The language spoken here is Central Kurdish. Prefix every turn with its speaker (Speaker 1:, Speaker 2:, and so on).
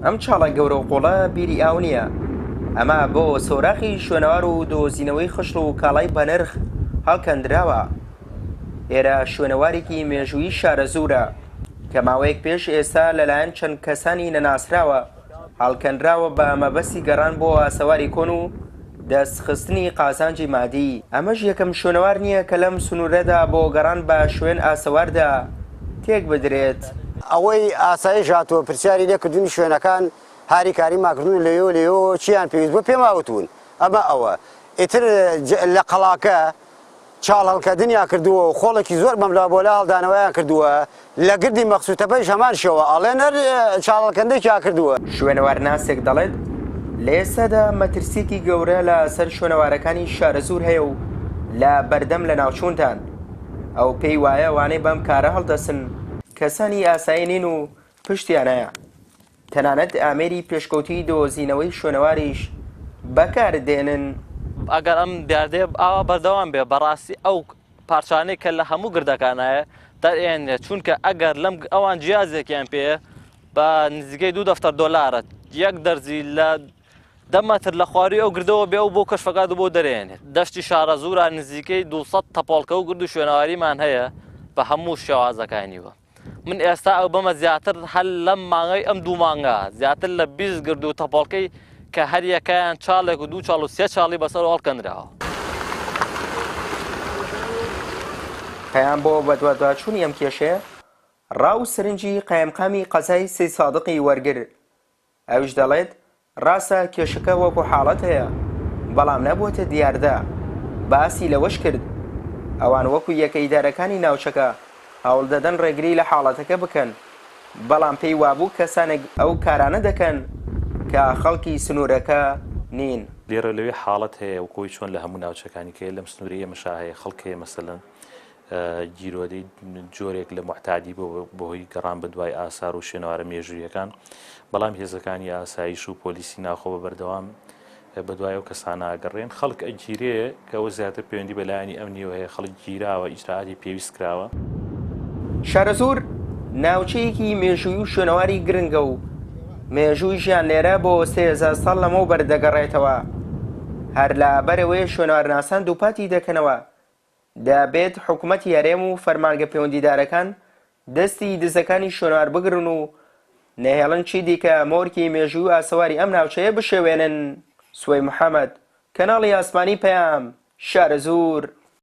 Speaker 1: ئەم چاڵە گەورە و قوڵە بیری ئاو نییە. ئەمە بۆ سۆراخی شوێنەوار و دۆزینەوەی خشت و کاڵای بەنرخ هەڵکەندراوە. ئێرە شوێنەوارێکی مێژووی شارە زوورە کە ماوەیەک پێش ئێستا لەلایەن چەند کەسانی نەناسراوە هەڵکەندراوە بە مەبەستی گەڕان بۆ ئاسەواری کۆن و دەستخستنی قازانجی مادی. ئەمەش یەکەم شوێنەوار نییە کە لەم سنوورەدا بۆ گەڕان بە شوێن ئاسەواردا تێک بدرێت.
Speaker 2: ئەوەی ئاسایش هاتووە پرسیاری لێکردنی شوێنەکان هاری کاری ماکردن لێەوە چیان پێویست بۆ پێم ئاوتون ئەمە ئەوە ئیتر لە قەڵاکە چاڵ هەڵکردنیا کردووە و خۆڵێکی زۆر مەملا بۆلا هەڵدانەوەیان کردووە لە گردی مەخسووتەپەیش هەمان شەوە ئەڵێن هەر چاڵەکەندێکیا کردووە.
Speaker 1: شوێنەوار ناسێک دەڵێت لە ئێستادا مەترسیێکی گەورە لە سەر شوێنەوارەکانی شارە زوور هەیە و لە بەردەم لە ناوچوونتان ئەو پێی وایە وانەی بەم کارە هەڵدەسن کەسانی ئاسایی نین و پشتیانەیە. تەنانەت ئامێری پێشکەوتی دۆزینەوەی شوێنەواریش بەکاردێنن.
Speaker 3: ئەگەر ئەم دیاردێ ئاوا بەردەوام بێ بەڕاستی ئەو پارچانەی کە لە هەموو گردەکانایە دەرێنێت چونکە ئەگەر لەم ئەوان جیازێکیان پێ بە نزیکەی $2 یەک دەرزی لە 10 مەتر لە خواری ئەو گردەوە بێ و بۆ کەشفەکات بۆ دەرێنێت. دەشتی شارە زوورە نزیکەی 200 تەپۆڵکە و گرد و شوێنەواریمان هەیە بە هەموو شێوازەکانیوە. من ئێستا ئەو بەمە زیاتر هەل لەم مانگەی ئەم دوو مانگە زیاتر لە 20 گرد و تەپۆڵکەی کە هەر یەکەیان چاڵێک و 2 چاڵ و 3 چاڵی بەسەر هەڵکەندراوە.
Speaker 1: پەیام بۆ بەدوادواچوونی ئەم کێشەیە ڕاو سرنجی قایمقامی قەزای سەی سادقی وەرگر. ئەوش دەڵێت ڕاستە کێشەکە وەکو حاڵەت هەیە بەڵام نەبووەتە دیاردە. باسی لەوەش کرد ئەوان وەکو یەکەیدارەکانی ناوچەکە هەوڵ دەدەن ڕێگری لە حاڵەتەکە بکەن بەڵام پێی وابوو کەسانێک ئەو کارانە دەکەن کە خەڵکی سنوورەکە نین.
Speaker 4: لێرە لەوێ حاڵەت هەیە و کۆی چۆن لە هەموو ناوچەکانی کە لەم سنووری ئێمەشا هەیە خەڵکەیە مەسەلەن گیرۆدەی جۆرێک لە محتادی بۆهۆی گەڕان بە دوای ئاسار و شوێنەوارە مێژوویەکان بەڵام هێزەکانی ئاسایش و پۆلیسی ناخۆ بە بەردەوام بە دوای ئەو کەسانە ئاگەڕێن خەڵک ئەگیرەیە کە ئەوە زیاتر پەیوەندی بەلایانی ئەمنیەوە هەیە خەڵک گیراوە ئیجراعاتی پێویست کراوە.
Speaker 1: شارە زوور ناوچەیەکی مێژووی و شوێنەواری گرنگە و مێژووی ژیان لێرە بۆ 3000 ساڵ لەمەوە بەردەگەڕێتەوە. هەر لە بەرەوەی شوێنەوارناسان دووپاتی دەکەنەوە دەبێت حکوومەتی هەرێم و فەرمانگە پەیوەندیدارەکان دەستی دزەکانی شوێنەوار بگرن و نەهێڵن چی دیکە مۆرکی مێژووی و ئاسەواری ئەم ناوچەیە بشێوێنن. سوەی محەممەد، کەناڵی ئاسمانی پەیام، شارە زوور.